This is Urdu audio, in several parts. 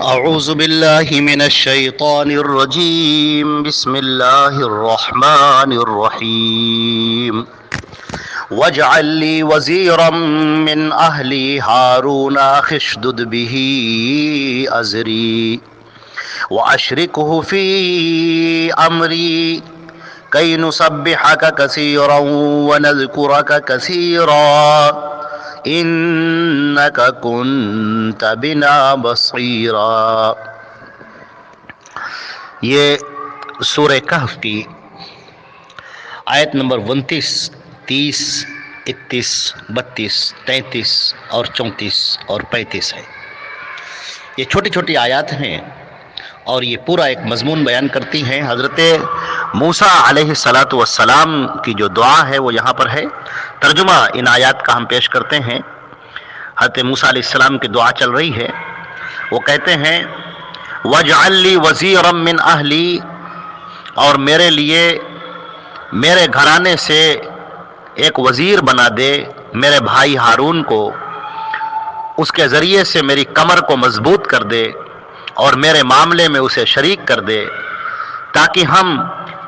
أعوذ بالله من الشيطان الرجيم بسم الله الرحمن الرحيم واجعل لي وزيرا من أهلي هارون أخي اشدد به أزري وأشركه في أمري كي نسبحك كثيرا ونذكرك كثيرا إنك كنت بنا بصيرا۔ یہ سورہ کہف کی آیت نمبر 29، 30، 31، 32، 33 اور 34 اور 35 ہے۔ یہ چھوٹی چھوٹی آیات ہیں اور یہ پورا ایک مضمون بیان کرتی ہیں۔ حضرت موسیٰ علیہ السلام کی جو دعا ہے وہ یہاں پر ہے۔ ترجمہ ان آیات کا ہم پیش کرتے ہیں۔ حضرت موسیٰ علیہ السلام کی دعا چل رہی ہے۔ وہ کہتے ہیں وَاجْعَلْ لِي وَزِيرًا مِّنْ أَهْلِي، اور میرے لیے میرے گھرانے سے ایک وزیر بنا دے، میرے بھائی ہارون کو، اس کے ذریعے سے میری کمر کو مضبوط کر دے اور میرے معاملے میں اسے شریک کر دے، تاکہ ہم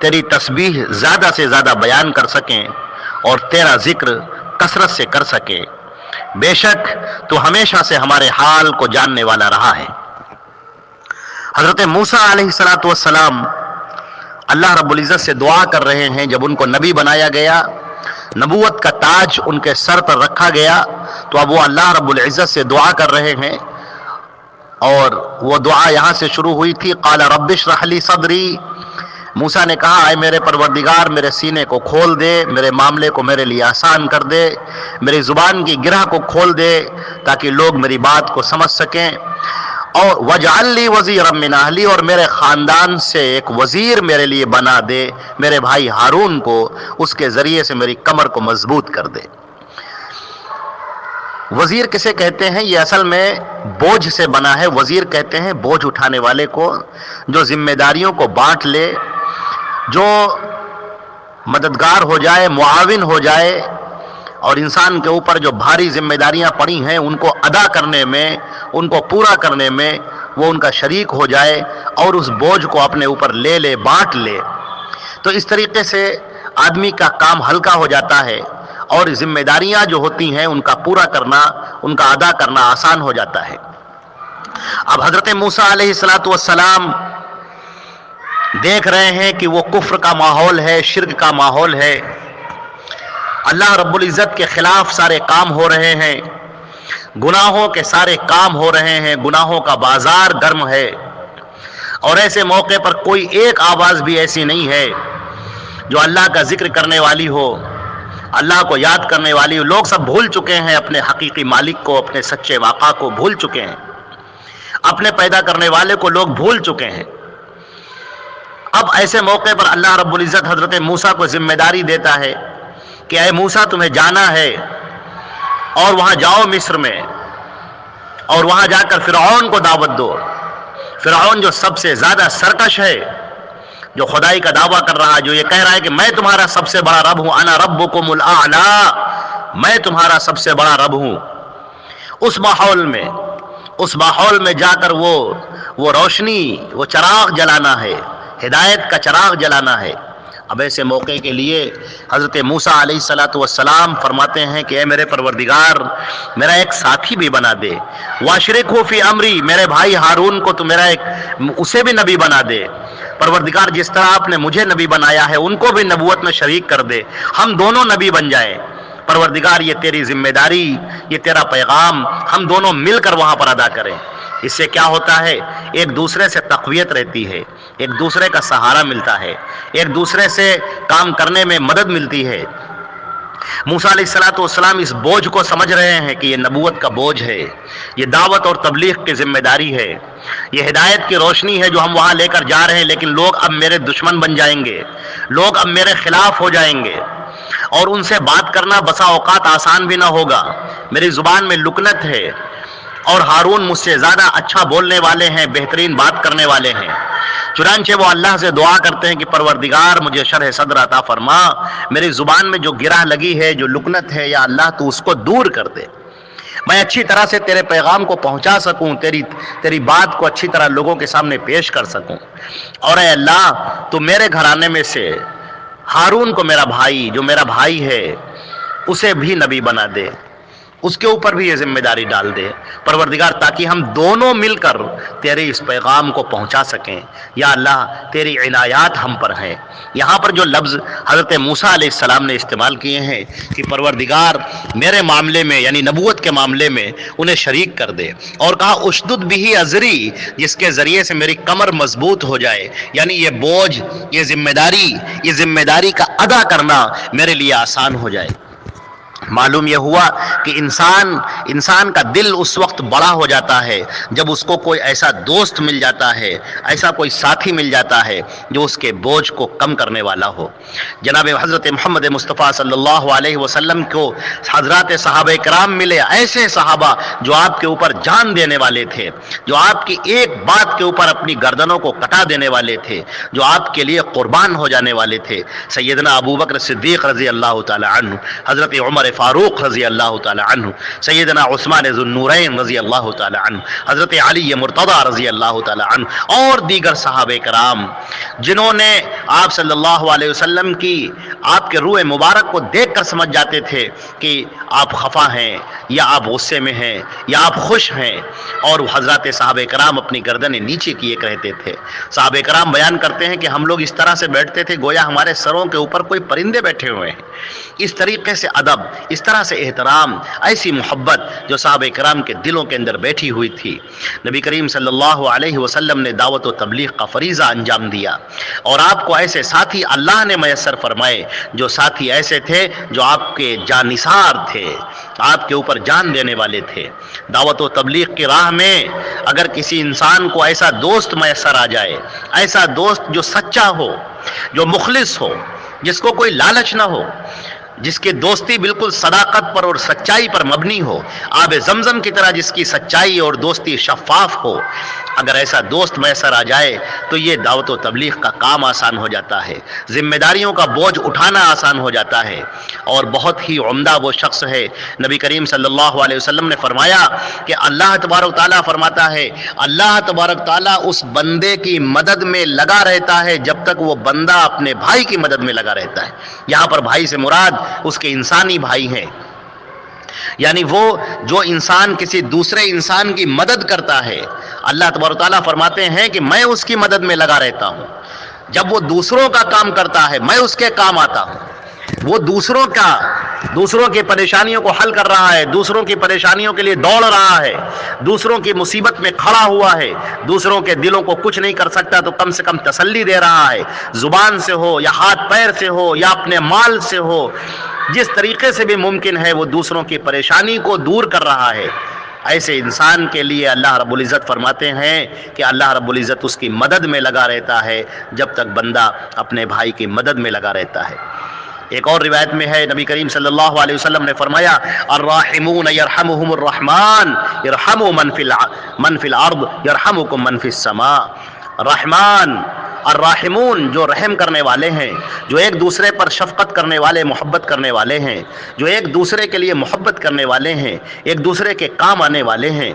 تیری تسبیح زیادہ سے زیادہ بیان کر سکیں اور تیرا ذکر کثرت سے کر سکیں۔ بے شک تو ہمیشہ سے ہمارے حال کو جاننے والا رہا ہے۔ حضرت موسیٰ علیہ السلام اللہ رب العزت سے دعا کر رہے ہیں۔ جب ان کو نبی بنایا گیا، نبوت کا تاج ان کے سر پر رکھا گیا، تو اب وہ اللہ رب العزت سے دعا کر رہے ہیں، اور وہ دعا یہاں سے شروع ہوئی تھی قال رب اشرح لی صدری۔ موسیٰ نے کہا اے میرے پروردگار میرے سینے کو کھول دے، میرے معاملے کو میرے لیے آسان کر دے، میری زبان کی گرہ کو کھول دے تاکہ لوگ میری بات کو سمجھ سکیں، اور وَاجْعَلْ لِي وَزِيرًا مِّنْ أَهْلِي، اور میرے خاندان سے ایک وزیر میرے لیے بنا دے، میرے بھائی ہارون کو، اس کے ذریعے سے میری کمر کو مضبوط کر دے۔ وزیر کسے کہتے ہیں؟ یہ اصل میں بوجھ سے بنا ہے۔ وزیر کہتے ہیں بوجھ اٹھانے والے کو، جو ذمہ داریوں کو بانٹ لے، جو مددگار ہو جائے، معاون ہو جائے، اور انسان کے اوپر جو بھاری ذمہ داریاں پڑی ہیں ان کو ادا کرنے میں، ان کو پورا کرنے میں وہ ان کا شریک ہو جائے اور اس بوجھ کو اپنے اوپر لے لے، بانٹ لے، تو اس طریقے سے آدمی کا کام ہلکا ہو جاتا ہے اور ذمہ داریاں جو ہوتی ہیں ان کا پورا کرنا، ان کا ادا کرنا آسان ہو جاتا ہے۔ اب حضرت موسیٰ علیہ السلام دیکھ رہے ہیں کہ وہ کفر کا ماحول ہے، شرک کا ماحول ہے، اللہ رب العزت کے خلاف سارے کام ہو رہے ہیں، گناہوں کے سارے کام ہو رہے ہیں، گناہوں کا بازار گرم ہے، اور ایسے موقع پر کوئی ایک آواز بھی ایسی نہیں ہے جو اللہ کا ذکر کرنے والی ہو، اللہ کو یاد کرنے والی ہو۔ لوگ سب بھول چکے ہیں اپنے حقیقی مالک کو، اپنے سچے واقع کو بھول چکے ہیں، اپنے پیدا کرنے والے کو لوگ بھول چکے ہیں۔ اب ایسے موقع پر اللہ رب العزت حضرت موسیٰ کو ذمہ داری دیتا ہے کہ اے موسیٰ تمہیں جانا ہے اور وہاں جاؤ مصر میں، اور وہاں جا کر فرعون کو دعوت دو۔ فرعون جو سب سے زیادہ سرکش ہے، جو خدائی کا دعویٰ کر رہا ہے، جو یہ کہہ رہا ہے کہ میں تمہارا سب سے بڑا رب ہوں، انا ربکم الاعلی، میں تمہارا سب سے بڑا رب ہوں، اس ماحول میں جا کر وہ روشنی، وہ چراغ جلانا ہے، ہدایت کا چراغ جلانا ہے۔ اب ایسے موقع کے لیے حضرت موسیٰ علیہ السلام فرماتے ہیں کہ اے میرے پروردگار میرا ایک ساتھی بھی بنا دے، واشرکہ فی امری، میرے بھائی ہارون کو تو اسے بھی نبی بنا دے۔ پروردگار جس طرح آپ نے مجھے نبی بنایا ہے ان کو بھی نبوت میں شریک کر دے، ہم دونوں نبی بن جائیں۔ پروردگار یہ تیری ذمہ داری، یہ تیرا پیغام ہم دونوں مل کر وہاں پر ادا کریں۔ اس سے کیا ہوتا ہے؟ ایک دوسرے سے تقویت رہتی ہے، ایک دوسرے کا سہارا ملتا ہے، ایک دوسرے سے کام کرنے میں مدد ملتی ہے۔ موسیٰ علیہ السلام اس بوجھ کو سمجھ رہے ہیں کہ یہ نبوت کا بوجھ ہے، یہ دعوت اور تبلیغ کی ذمہ داری ہے، یہ ہدایت کی روشنی ہے جو ہم وہاں لے کر جا رہے ہیں، لیکن لوگ اب میرے دشمن بن جائیں گے، لوگ اب میرے خلاف ہو جائیں گے، اور ان سے بات کرنا بسا اوقات آسان بھی نہ ہوگا، میری زبان میں لکنت ہے، اور ہارون مجھ سے زیادہ اچھا بولنے والے ہیں، بہترین بات کرنے والے ہیں۔ چنانچہ وہ اللہ سے دعا کرتے ہیں کہ پروردگار مجھے شرح صدر عطا فرما، میری زبان میں جو گرہ لگی ہے، جو لکنت ہے، یا اللہ تو اس کو دور کر دے۔ میں اچھی طرح سے تیرے پیغام کو پہنچا سکوں، تیری بات کو اچھی طرح لوگوں کے سامنے پیش کر سکوں۔ اور اے اللہ تو میرے گھرانے میں سے ہارون کو، میرا بھائی جو میرا بھائی ہے، اسے بھی نبی بنا دے، اس کے اوپر بھی یہ ذمہ داری ڈال دے پروردگار، تاکہ ہم دونوں مل کر تیرے اس پیغام کو پہنچا سکیں۔ یا اللہ تیری عنایات ہم پر ہیں۔ یہاں پر جو لفظ حضرت موسیٰ علیہ السلام نے استعمال کیے ہیں کہ پروردگار میرے معاملے میں یعنی نبوت کے معاملے میں انہیں شریک کر دے، اور کہا اشدد بھی ازری، جس کے ذریعے سے میری کمر مضبوط ہو جائے، یعنی یہ بوجھ، یہ ذمہ داری کا ادا کرنا میرے لیے آسان ہو جائے۔ معلوم یہ ہوا کہ انسان کا دل اس وقت بڑا ہو جاتا ہے جب اس کو کوئی ایسا دوست مل جاتا ہے، ایسا کوئی ساتھی مل جاتا ہے جو اس کے بوجھ کو کم کرنے والا ہو۔ جناب حضرت محمد مصطفیٰ صلی اللہ علیہ وسلم کو حضرات صحابہ کرام ملے، ایسے صحابہ جو آپ کے اوپر جان دینے والے تھے، جو آپ کی ایک بات کے اوپر اپنی گردنوں کو کٹا دینے والے تھے، جو آپ کے لیے قربان ہو جانے والے تھے۔ سیدنا ابو بکر صدیق رضی اللہ تعالی عنہ، حضرت عمر فاروق رضی اللہ تعالی عنہ، سیدنا عثمان ذو النورین رضی اللہ تعالی عنہ، حضرت علی مرتضی رضی اللہ تعالی عنہ، اور دیگر صحابہ کرام جنہوں نے آپ صلی اللہ علیہ وسلم کی، آپ کے روح مبارک کو دیکھ کر سمجھ جاتے تھے کہ آپ خفا ہیں یا آپ غصے میں ہیں یا آپ خوش ہیں، اور حضرات صحابہ کرام اپنی گردنیں نیچے کیے رہتے تھے۔ صحابہ کرام بیان کرتے ہیں کہ ہم لوگ اس طرح سے بیٹھتے تھے گویا ہمارے سروں کے اوپر کوئی پرندے بیٹھے ہوئے ہیں۔ اس طریقے سے ادب، اس طرح سے احترام، ایسی محبت جو صحابہ کرام کے دلوں کے اندر بیٹھی ہوئی تھی۔ نبی کریم صلی اللہ علیہ وسلم نے دعوت و تبلیغ کا فریضہ انجام دیا، اور آپ کو ایسے ساتھی اللہ نے میسر فرمائے، جو ساتھی ایسے تھے جو آپ کے جانثار تھے، آپ کے اوپر جان دینے والے تھے۔ دعوت و تبلیغ کی راہ میں اگر کسی انسان کو ایسا دوست میسر آ جائے، ایسا دوست جو سچا ہو، جو مخلص ہو، جس کو کوئی لالچ نہ ہو، جس کی دوستی بالکل صداقت پر اور سچائی پر مبنی ہو، آب زمزم کی طرح جس کی سچائی اور دوستی شفاف ہو، اگر ایسا دوست میسر آ جائے تو یہ دعوت و تبلیغ کا کام آسان ہو جاتا ہے، ذمہ داریوں کا بوجھ اٹھانا آسان ہو جاتا ہے، اور بہت ہی عمدہ وہ شخص ہے۔ نبی کریم صلی اللہ علیہ وسلم نے فرمایا کہ اللہ تبارک تعالیٰ فرماتا ہے، اللہ تبارک تعالیٰ اس بندے کی مدد میں لگا رہتا ہے جب تک وہ بندہ اپنے بھائی کی مدد میں لگا رہتا ہے۔ یہاں پر بھائی سے مراد اس کے انسانی بھائی ہیں، یعنی وہ جو انسان کسی دوسرے انسان کی مدد کرتا ہے، اللہ تبارک تعالیٰ فرماتے ہیں کہ میں اس کی مدد میں لگا رہتا ہوں۔ جب وہ دوسروں کا کام کرتا ہے میں اس کے کام آتا ہوں۔ وہ دوسروں کی پریشانیوں کو حل کر رہا ہے، دوسروں کی پریشانیوں کے لیے دوڑ رہا ہے، دوسروں کی مصیبت میں کھڑا ہوا ہے، دوسروں کے دلوں کو کچھ نہیں کر سکتا تو کم سے کم تسلی دے رہا ہے، زبان سے ہو یا ہاتھ پیر سے ہو یا اپنے مال سے ہو، جس طریقے سے بھی ممکن ہے وہ دوسروں کی پریشانی کو دور کر رہا ہے۔ ایسے انسان کے لیے اللہ رب العزت فرماتے ہیں کہ اللہ رب العزت اس کی مدد میں لگا رہتا ہے جب تک بندہ اپنے بھائی کی مدد میں لگا رہتا ہے۔ ایک اور روایت میں ہے، نبی کریم صلی اللہ علیہ وسلم نے فرمایا، الراحمون یرحمہم الرحمن یرحموا من فی الارض یرحمکم من فی السماء۔ رحمان الراحمون جو رحم کرنے والے ہیں، جو ایک دوسرے پر شفقت کرنے والے، محبت کرنے والے ہیں، جو ایک دوسرے کے لیے محبت کرنے والے ہیں، ایک دوسرے کے کام آنے والے ہیں،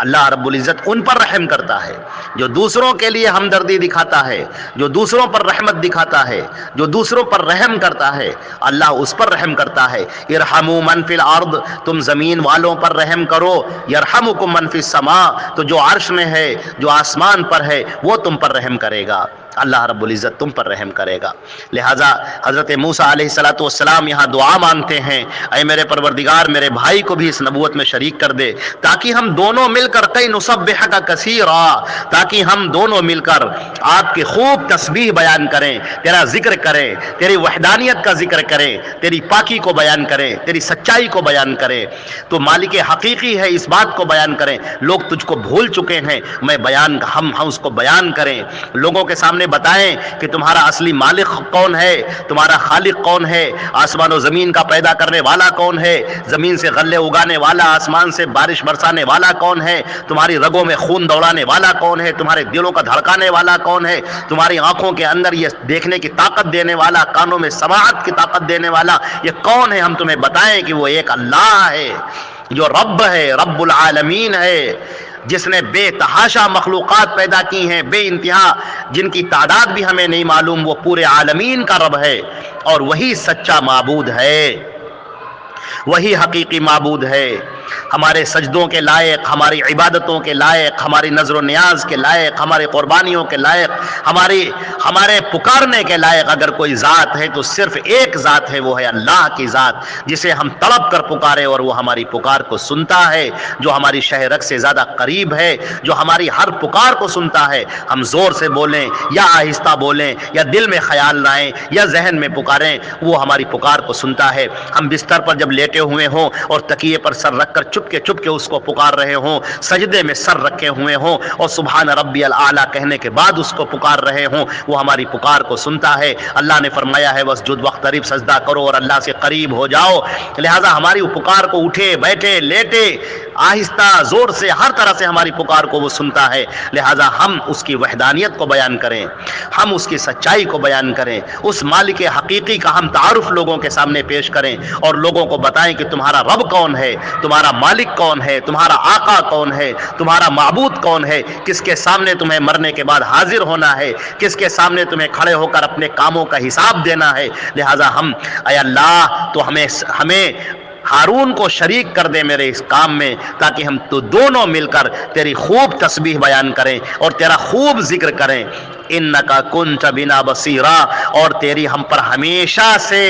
اللہ رب العزت ان پر رحم کرتا ہے۔ جو دوسروں کے لیے ہمدردی دکھاتا ہے، جو دوسروں پر رحمت دکھاتا ہے، جو دوسروں پر رحم کرتا ہے، اللہ اس پر رحم کرتا ہے۔ ارحموا من فی الارض، تم زمین والوں پر رحم کرو، یرحمکم من فی السماء، تو جو عرش میں ہے، جو آسمان پر ہے، وہ تم پر رحم کرے گا، اللہ رب العزت تم پر رحم کرے گا۔ لہٰذا حضرت موسیٰ علیہ السلام یہاں دعا مانگتے ہیں، اے میرے پروردگار میرے بھائی کو بھی اس نبوت میں شریک کر دے، تاکہ ہم دونوں مل کر کئی نسبحک کثیرا، تاکہ ہم دونوں مل کر آپ کی خوب تسبیح بیان کریں، تیرا ذکر کریں، تیری وحدانیت کا ذکر کریں، تیری پاکی کو بیان کریں، تیری سچائی کو بیان کریں، تو مالک حقیقی ہے اس بات کو بیان کریں۔ لوگ تجھ کو بھول چکے ہیں، ہم اس کو بیان کریں، لوگوں کے سامنے بتائیں کہ تمہارا اصلی مالک کون ہے، تمہارا خالق کون ہے، آسمان و زمین کا پیدا کرنے والا کون ہے، زمین سے غلے اگانے والا، آسمان سے بارش برسانے والا کون ہے، تمہاری رگوں میں خون دوڑانے والا کون ہے، تمہارے دلوں کا دھڑکانے والا کون ہے، تمہاری آنکھوں کے اندر یہ دیکھنے کی طاقت دینے والا، کانوں میں سماعت کی طاقت دینے والا یہ کون ہے، ہم تمہیں بتائیں کہ وہ ایک اللہ ہے۔ جو رب ہے، رب العالمین ہے، جس نے بے تحاشا مخلوقات پیدا کی ہیں، بے انتہا، جن کی تعداد بھی ہمیں نہیں معلوم، وہ پورے عالمین کا رب ہے، اور وہی سچا معبود ہے، وہی حقیقی معبود ہے، ہمارے سجدوں کے لائق، ہماری عبادتوں کے لائق، ہماری نظر و نیاز کے لائق، ہماری قربانیوں کے لائق، ہمارے پکارنے کے لائق اگر کوئی ذات ہے تو صرف ایک ذات ہے، وہ ہے اللہ کی ذات، جسے ہم تڑپ کر پکارے اور وہ ہماری پکار کو سنتا ہے، جو ہماری شہ رگ سے زیادہ قریب ہے، جو ہماری ہر پکار کو سنتا ہے، ہم زور سے بولیں یا آہستہ بولیں یا دل میں خیال لائیں یا ذہن میں پکاریں، وہ ہماری پکار کو سنتا ہے۔ ہم بستر پر جب لیٹے ہوئے ہوں اور تکیے پر سر رکھ کر چپ کے اس کو پکار رہے ہوں، سجدے میں سر رکھے ہوئے ہوں اور سبحان ربی الاعلیٰ کہنے کے بعد اس کو پکار رہے ہوں، وہ ہماری پکار کو سنتا ہے۔ اللہ نے فرمایا ہے واسجد واقترب، سجدہ کرو اور اللہ سے قریب ہو جاؤ، لہذا ہماری پکار کو اٹھے بیٹھے لیٹے آہستہ زور سے ہر طرح سے ہماری پکار کو وہ سنتا ہے، لہذا ہم اس کی وحدانیت کو بیان کریں، ہم اس کی سچائی کو بیان کریں، اس مالک حقیقی کا ہم تعارف لوگوں کے سامنے پیش کریں اور لوگوں کو بتائیں کہ تمہارا رب کون ہے، تمہارا مالک کون ہے، تمہارا آقا کون ہے، تمہارا معبود کون ہے، کس کے سامنے تمہیں مرنے کے بعد حاضر ہونا ہے، کس کے سامنے تمہیں کھڑے ہو کر اپنے کاموں کا حساب دینا ہے۔ لہذا اے اللہ تو ہمیں ہارون کو شریک کر دے میرے اس کام میں، تاکہ ہم تو دونوں مل کر تیری خوب تسبیح بیان کریں اور تیرا خوب ذکر کریں۔ انکا کنت بنا بصیرا، اور تیری ہم پر ہمیشہ سے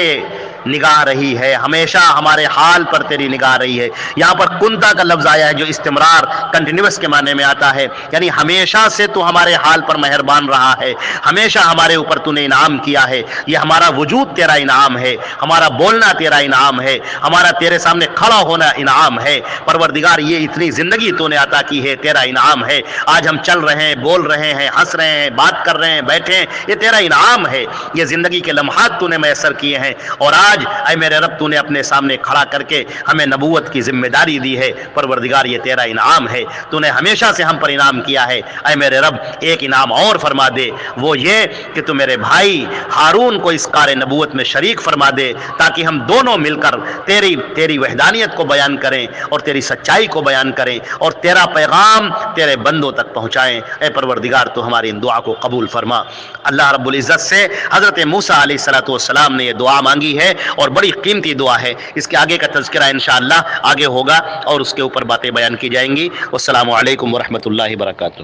نگاہ رہی ہے، ہمیشہ ہمارے حال پر تیری نگاہ رہی ہے۔ یہاں پر کنتا کا لفظ آیا ہے جو استمرار کنٹینیوس کے معنی میں آتا ہے، یعنی ہمیشہ سے تو ہمارے حال پر مہربان رہا ہے، ہمیشہ ہمارے اوپر تو نے انعام کیا ہے، یہ ہمارا وجود تیرا انعام ہے، ہمارا بولنا تیرا انعام ہے، ہمارا تیرے سامنے کھڑا ہونا انعام ہے۔ پروردگار یہ اتنی زندگی تو نے عطا کی ہے، تیرا انعام ہے۔ آج ہم چل رہے ہیں، بول رہے ہیں، ہنس رہے ہیں، بات کر رہے ہیں، بیٹھے ہیں، یہ تیرا انعام ہے، یہ زندگی کے لمحات تو نے میسر کیے ہیں، اور آج اے میرے رب تو نے اپنے سامنے کھڑا کر کے ہمیں نبوت کی ذمہ داری دی ہے۔ پروردگار یہ تیرا انعام ہے، تو نے ہمیشہ سے ہم پر انعام کیا ہے۔ اے میرے رب ایک انعام اور فرما دے، وہ یہ کہ تو میرے بھائی ہارون کو اس کار نبوت میں شریک فرما دے، تاکہ ہم دونوں مل کر تیری وحدانیت کو بیان کریں اور تیری سچائی کو بیان کریں اور تیرا پیغام تیرے بندوں تک پہنچائیں۔ اے پروردگار تو ہماری ان دعا کو قبول فرما۔ اللہ رب العزت سے حضرت موسیٰ علیہ السلام نے یہ دعا مانگی ہے اور بڑی قیمتی دعا ہے، اس کے آگے کا تذکرہ انشاءاللہ آگے ہوگا اور اس کے اوپر باتیں بیان کی جائیں گی۔ والسلام علیکم ورحمۃ اللہ وبرکاتہ۔